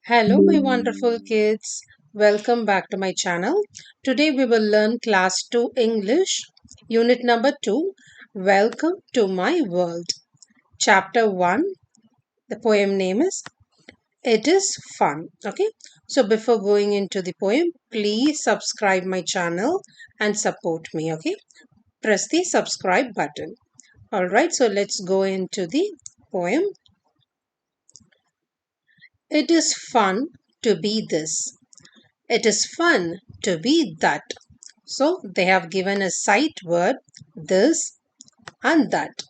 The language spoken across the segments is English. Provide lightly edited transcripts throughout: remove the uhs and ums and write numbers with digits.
Hello, my wonderful kids. Welcome back to my channel. Today we will learn Class 2 English, Unit number 2. Welcome to my world. Chapter 1. The poem name is It is Fun. Okay. So before going into the poem, please subscribe my channel and support me. Okay. Press the subscribe button. Alright. So let's go into the poem. It is fun to be this. It is fun to be that. So they have given a sight word, this and that,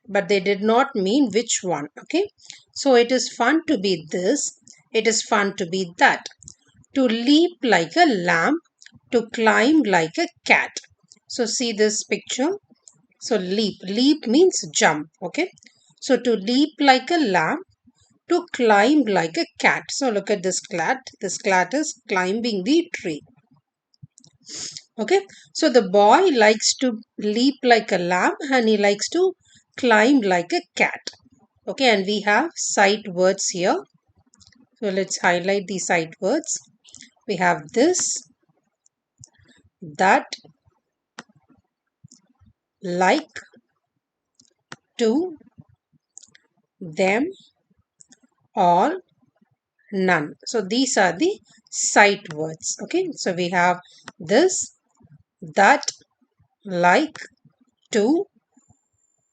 but they did not mean which one. Okay. So it is fun to be this. It is fun to be that. To leap like a lamb, to climb like a cat. So see this picture. So leap. Leap means jump. Okay. So to leap like a lamb, to climb like a cat. So look at this cat. This cat is climbing the tree. Okay, so the boy likes to leap like a lamb and he likes to climb like a cat. Okay, and we have sight words here. So let's highlight the sight words. We have this, that, like, to, them, all, none. So these are the sight words. Okay, so we have this, that, like, to,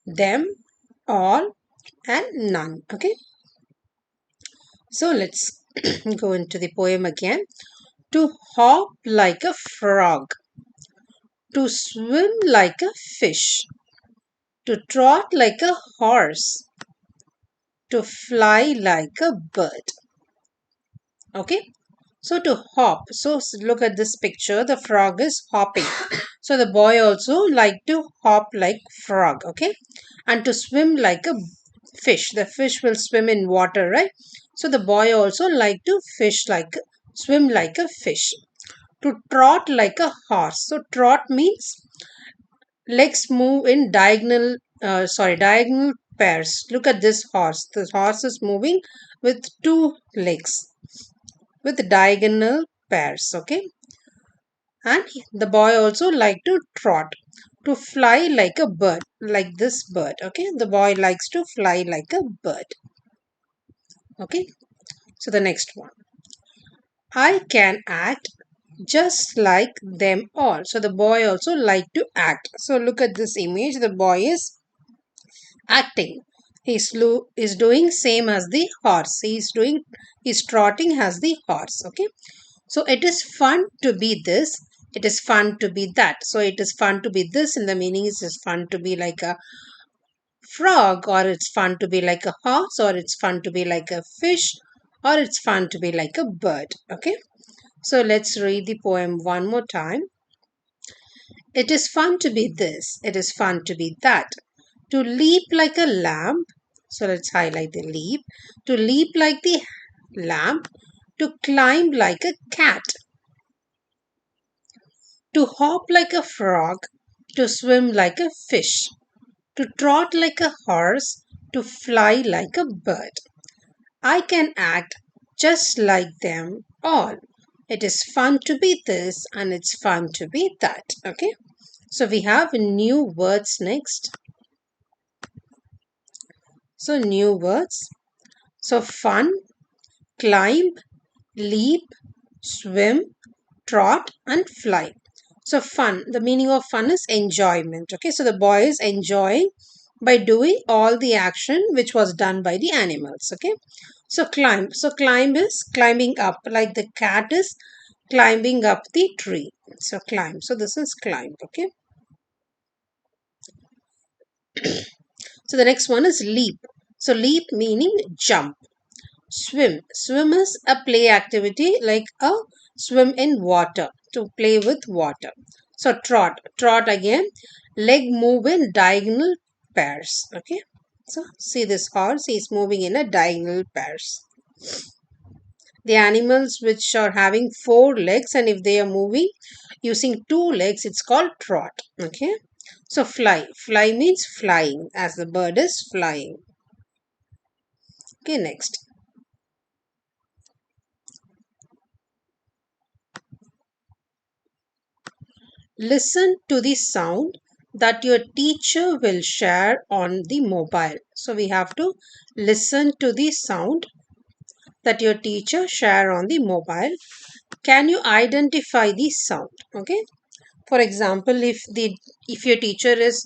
them, all, and none. Okay, so let's go into the poem again. To hop like a frog, to swim like a fish, to trot like a horse, to fly like a bird. Okay, so to hop. So look at this picture. The frog is hopping. So the boy also like to hop like frog. Okay, and to swim like a fish. The fish will swim in water, right? So the boy also like to swim like a fish. To trot like a horse. So trot means legs move in diagonal pairs. Look at this horse. This horse is moving with two legs with diagonal pairs. Okay, and the boy also like to trot. To fly like a bird, like this bird. Okay, the boy likes to fly like a bird. Okay, so the next one. I can act just like them all. So the boy also like to act. So look at this image. The boy is acting. He's doing same as the horse. He's trotting as the horse. Okay. So it is fun to be this. It is fun to be that. So it is fun to be this, and the meaning is it's fun to be like a frog, or it's fun to be like a horse, or it's fun to be like a fish, or it's fun to be like a bird. Okay. So let's read the poem one more time. It is fun to be this. It is fun to be that. To leap like a lamb. So let's highlight the leap. To leap like the lamb. To climb like a cat. To hop like a frog. To swim like a fish. To trot like a horse. To fly like a bird. I can act just like them all. It is fun to be this and it's fun to be that. Okay. So we have new words next. So new words. So fun, climb, leap, swim, trot, and fly. So fun. The meaning of fun is enjoyment. Okay. So the boy is enjoying by doing all the action which was done by the animals. Okay. So climb. So climb is climbing up, like the cat is climbing up the tree. So climb. So this is climb. Okay. So the next one is leap. So leap meaning jump. Swim. Swim is a play activity like a swim in water, to play with water. So trot. Trot again. Leg move in diagonal pairs. Okay. So see this horse. He is moving in a diagonal pairs. The animals which are having four legs, and if they are moving using two legs, it's called trot. Okay. So fly. Fly means flying, as the bird is flying. Okay, next. Listen to the sound that your teacher will share on the mobile. So we have to listen to the sound that your teacher share on the mobile. Can you identify the sound? Okay. For example, if your teacher is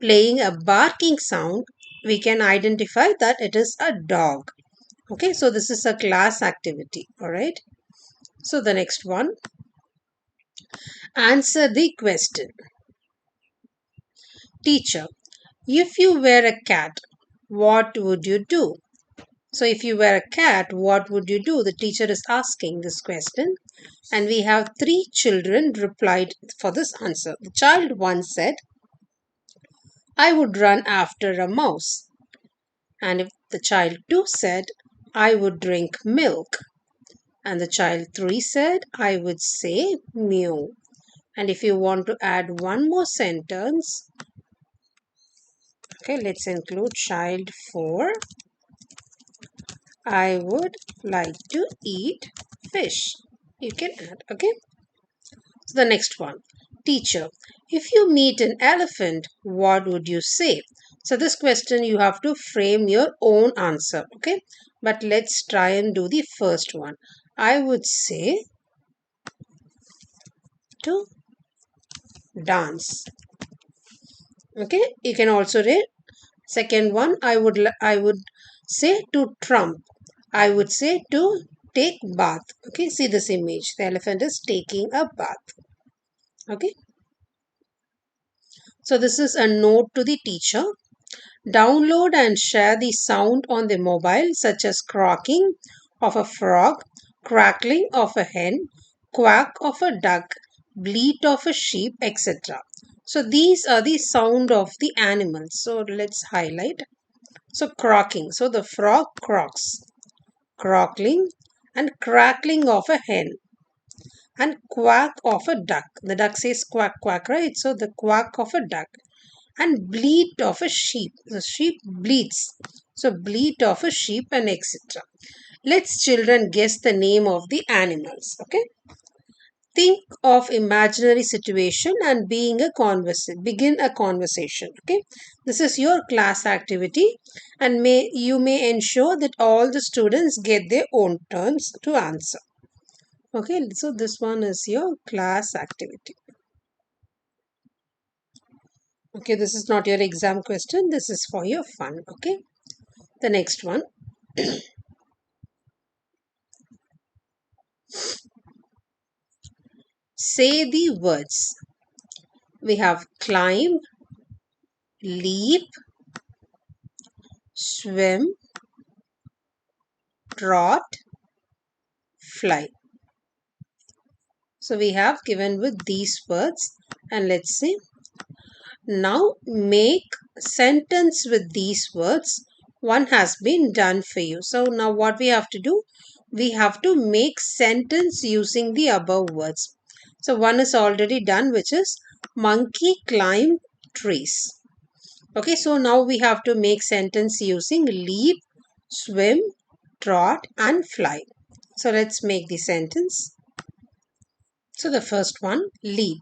playing a barking sound, we can identify that it is a dog. Okay, so this is a class activity. All right. So the next one, answer the question. Teacher, if you were a cat, what would you do? So if you were a cat, what would you do? The teacher is asking this question, and we have three children replied for this answer. The child one said, I would run after a mouse. And if the child 2 said, I would drink milk. And the child 3 said, I would say mew. And if you want to add one more sentence, okay, let's include child 4. I would like to eat fish. You can add, okay? So the next one. Teacher, if you meet an elephant, what would you say? So this question you have to frame your own answer, okay? But let's try and do the first one. I would say to dance. Okay? You can also read second one. I would say to trump. I would say to take bath. Okay? See this image. The elephant is taking a bath. Okay? So this is a note to the teacher. Download and share the sound on the mobile, such as croaking of a frog, crackling of a hen, quack of a duck, bleat of a sheep, etc. So these are the sound of the animals. So let's highlight. So croaking. So the frog croaks, croakling and crackling of a hen, and quack of a duck. The duck says quack quack, right? So the quack of a duck, and bleat of a sheep. The sheep bleats. So bleat of a sheep and etc. Let's children guess the name of the animals. Okay. Think of imaginary situation and begin a conversation. Okay. This is your class activity, and you may ensure that all the students get their own turns to answer. Okay. So this one is your class activity. Okay. This is not your exam question. This is for your fun. Okay. The next one. Say the words. We have climb, leap, swim, trot, fly. So we have given with these words, and let's see. Now make sentence with these words. One has been done for you. So now what we have to do? We have to make sentence using the above words. So one is already done, which is monkey climb trees. Okay, so now we have to make sentence using leap, swim, trot and fly. So let's make the sentence. So the first one, leap.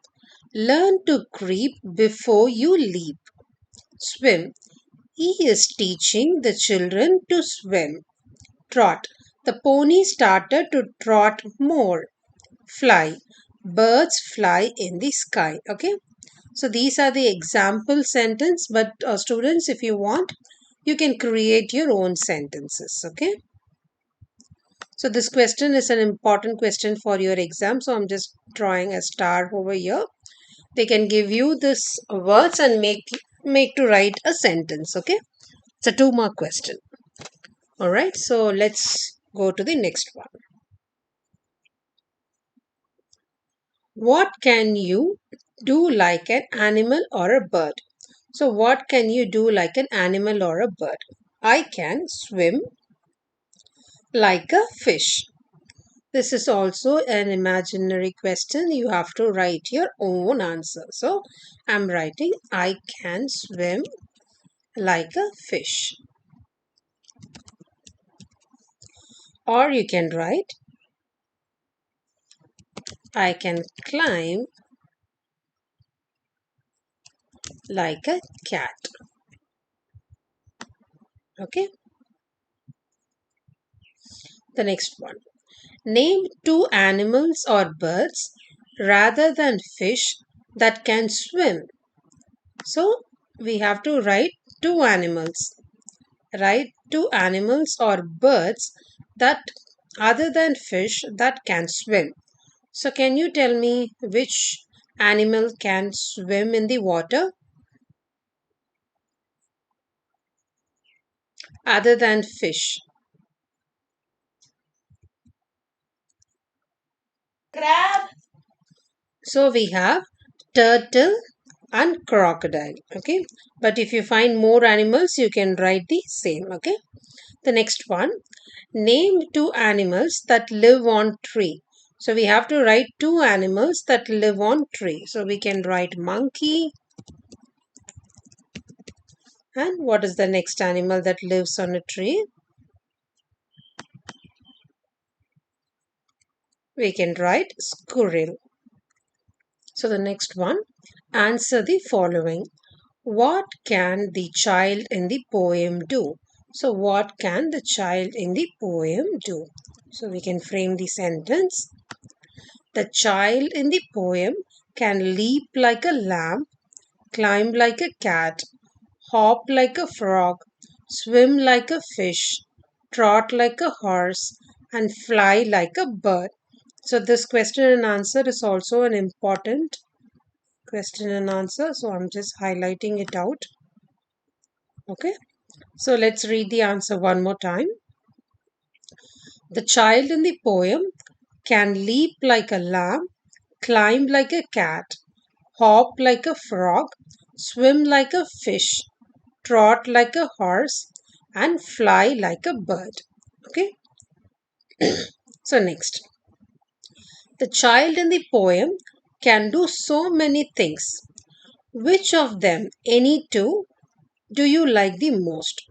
Learn to creep before you leap. Swim. He is teaching the children to swim. Trot. The pony started to trot more. Fly. Birds fly in the sky. Okay. So these are the example sentence, but students, if you want, you can create your own sentences. Okay. So this question is an important question for your exam. So I'm just drawing a star over here. They can give you this words and make to write a sentence. Okay. It's a 2-mark question. All right. So let's go to the next one. What can you do like an animal or a bird? So what can you do like an animal or a bird? I can swim like a fish. This is also an imaginary question. You have to write your own answer. So I'm writing I can swim like a fish. Or you can write I can climb like a cat. Okay, the next one. Name two animals or birds rather than fish that can swim. So we have to write two animals. Write two animals or birds that other than fish that can swim. So can you tell me which animal can swim in the water other than fish? Crab. So we have turtle and crocodile. Okay, but if you find more animals, you can write the same. Okay, the next one. Name two animals that live on tree. So we have to write two animals that live on tree. So we can write monkey. And what is the next animal that lives on a tree? We can write squirrel. So the next one. Answer the following. What can the child in the poem do? So what can the child in the poem do? So we can frame the sentence. The child in the poem can leap like a lamb, climb like a cat, hop like a frog, swim like a fish, trot like a horse, and fly like a bird. So, this question and answer is also an important question and answer. So, I'm just highlighting it out. Okay. So, let's read the answer one more time. The child in the poem can leap like a lamb, climb like a cat, hop like a frog, swim like a fish, trot like a horse, and fly like a bird. Okay, so next. The child in the poem can do so many things. Which of them, any two, do you like the most?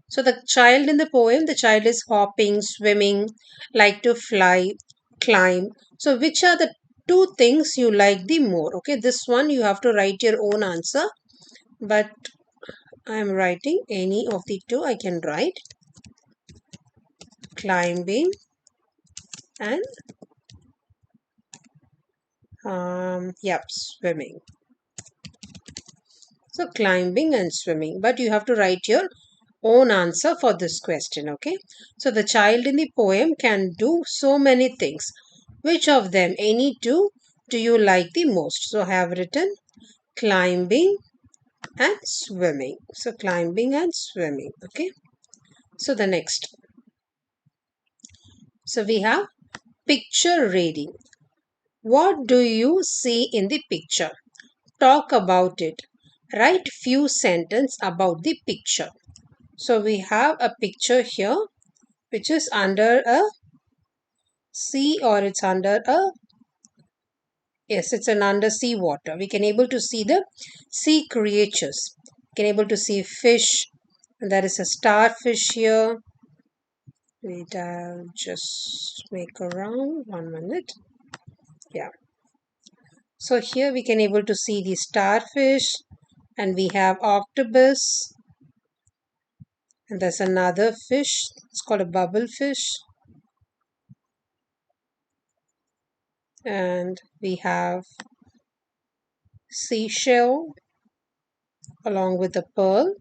So, the child in the poem, the child is hopping, swimming, like to fly, climb. So, which are the two things you like the more? Okay, this one you have to write your own answer, but I am writing any of the two. I can write climbing and yep, swimming. So climbing and swimming, but you have to write your own answer for this question. Okay, so the child in the poem can do so many things. Which of them, any two, do you like the most? So I have written climbing and swimming. So climbing and swimming. Okay, so the next. So we have picture reading. What do you see in the picture? Talk about it. Write few sentences about the picture. So we have a picture here which is under a sea, or it's under a, yes, it's an undersea water. We can able to see the sea creatures. We can able to see fish. And there is a starfish here. Wait, I'll just make a round 1 minute. Yeah. So here we can able to see the starfish, and we have octopus, and there's another fish. It's called a bubble fish. And we have seashell along with a pearl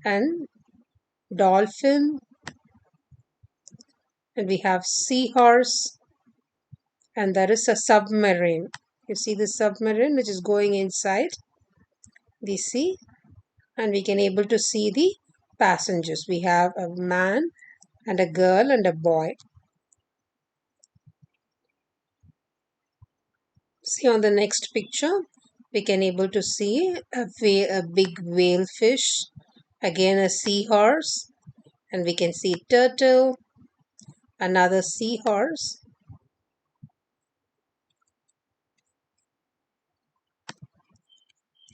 and dolphin, and we have seahorse, and there is a submarine. You see the submarine which is going inside the sea, and we can able to see the passengers. We have a man and a girl and a boy. See on the next picture, we can able to see a big whale fish, again a seahorse, and we can see turtle, another seahorse,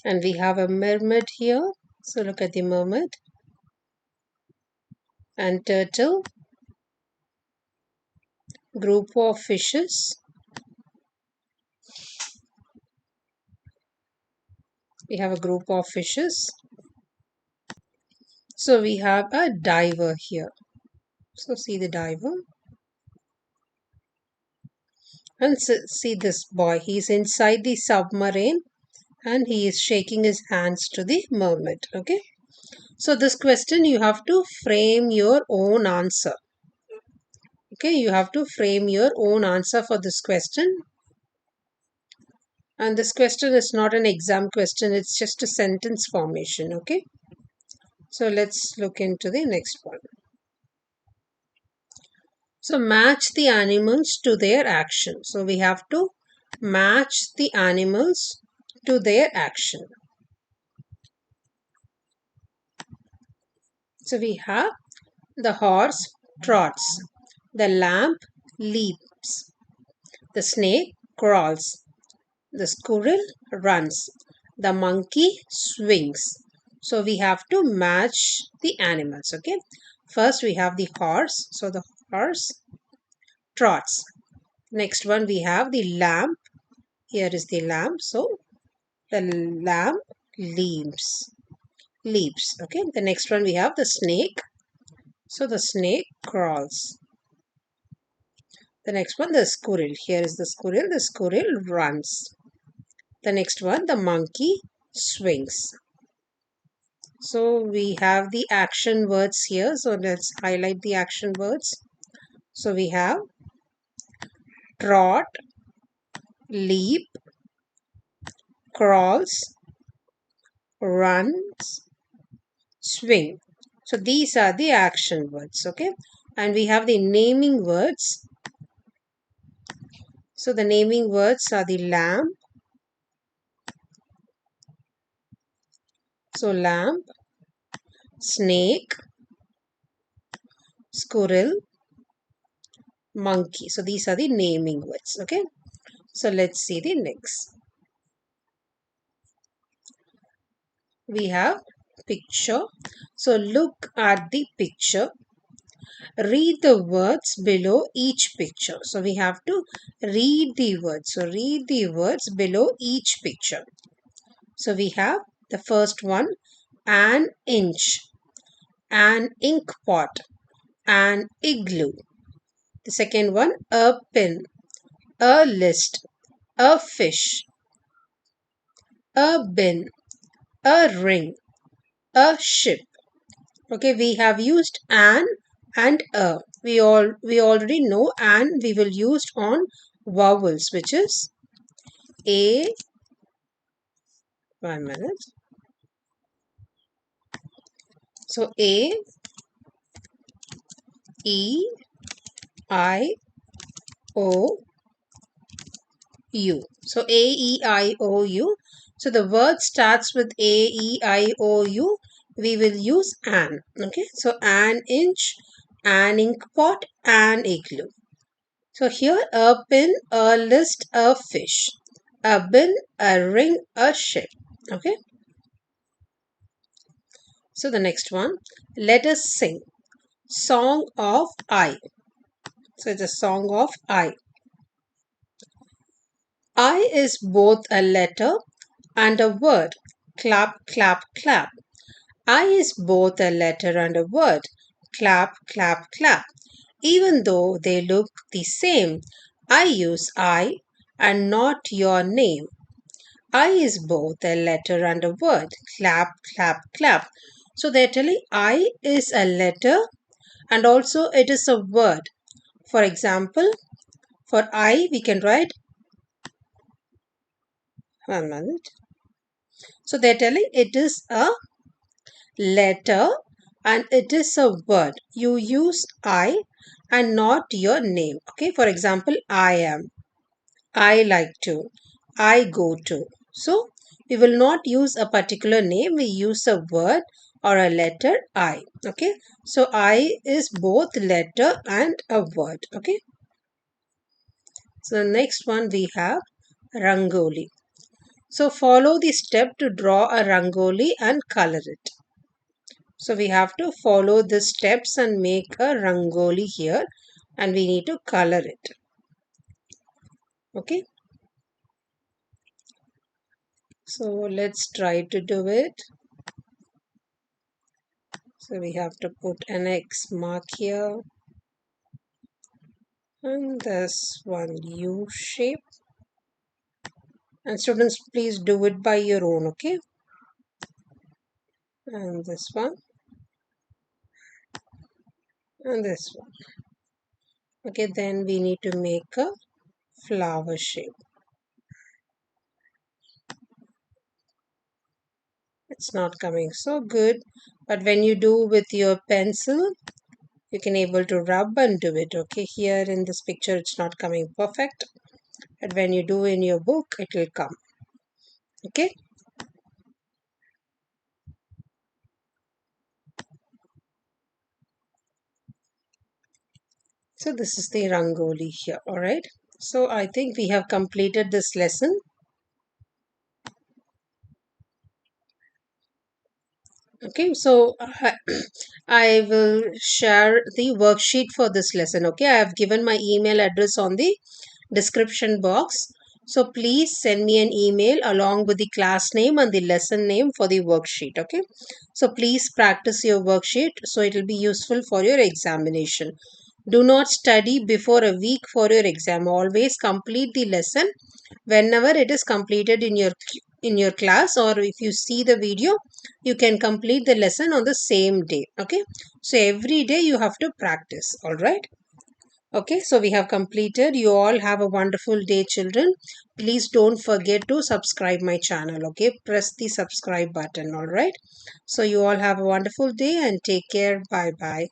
and we have a mermaid here. So look at the mermaid and turtle, group of fishes, We have a group of fishes. So we have a diver here. So see the diver. And see this boy. He's inside the submarine and he is shaking his hands to the mermaid. Okay. So this question you have to frame your own answer. Okay. You have to frame your own answer for this question. And this question is not an exam question. It's just a sentence formation. Okay. So let's look into the next one. So match the animals to their action. So we have to match the animals to their action. So we have the horse trots, the lamb leaps, the snake crawls, the squirrel runs, the monkey swings. So we have to match the animals. Okay. First we have the horse. So the horse trots. Next one we have the lamb. Here is the lamb. So the lamb leaps. Okay. The next one we have the snake. So the snake crawls. The next one the squirrel. Here is the squirrel. The squirrel runs. The next one the monkey swings. So we have the action words here. So let's highlight the action words. So we have trot, leap, crawls, runs, swing. So these are the action words. Okay. And we have the naming words. So the naming words are the lamb. So lamb, snake, squirrel, monkey. So these are the naming words. Okay. So let's see the next. We have picture. So look at the picture. Read the words below each picture. So we have to read the words. So read the words below each picture. So we have the first one, an inch, an ink pot, an igloo. The second one, a pin, a list, a fish, a bin, a ring, a ship. Okay, we have used an and a. We already know and we will use on vowels, which is a. 1 minute. So a, e, I, o, u. So a, e, I, o, u. So the word starts with a, e, I, o, u. We will use an. Okay. So an inch, an ink pot, an igloo. So here a pin, a list, a fish, a bin, a ring, a ship. Okay. So the next one, let us sing. Song of I. So it's a song of I. I is both a letter and a word. Clap, clap, clap. I is both a letter and a word. Clap, clap, clap. Even though they look the same, I use I and not your name. I is both a letter and a word. Clap, clap, clap. So they're telling I is a letter and also it is a word. For example, for I we can write 1 minute. So they're telling it is a letter and it is a word. You use I and not your name. Okay, for example, I am, I like to, I go to. So we will not use a particular name, we use a word or a letter I. Okay, so I is both letter and a word. Okay, so the next one we have Rangoli. So follow the step to draw a Rangoli and color it. So we have to follow the steps and make a Rangoli here and we need to color it. Okay. So let's try to do it. So we have to put an X mark here, and this one U shape. And students, please do it by your own, okay? And this one, and this one. Okay, then we need to make a flower shape. It's not coming so good, but when you do with your pencil, you can able to rub and do it. Okay, here in this picture it's not coming perfect, but when you do in your book it will come. Okay, so this is the rangoli here. All right, so I think we have completed this lesson. Okay, so I will share the worksheet for this lesson. Okay, I have given my email address on the description box. So please send me an email along with the class name and the lesson name for the worksheet. Okay, so please practice your worksheet so it will be useful for your examination. Do not study before a week for your exam. Always complete the lesson whenever it is completed in your class, or if you see the video you can complete the lesson on the same day. Okay, so every day you have to practice. All right. Okay, so we have completed. You all have a wonderful day, children. Please don't forget to subscribe my channel. Okay, press the subscribe button. All right, so you all have a wonderful day and take care. Bye bye.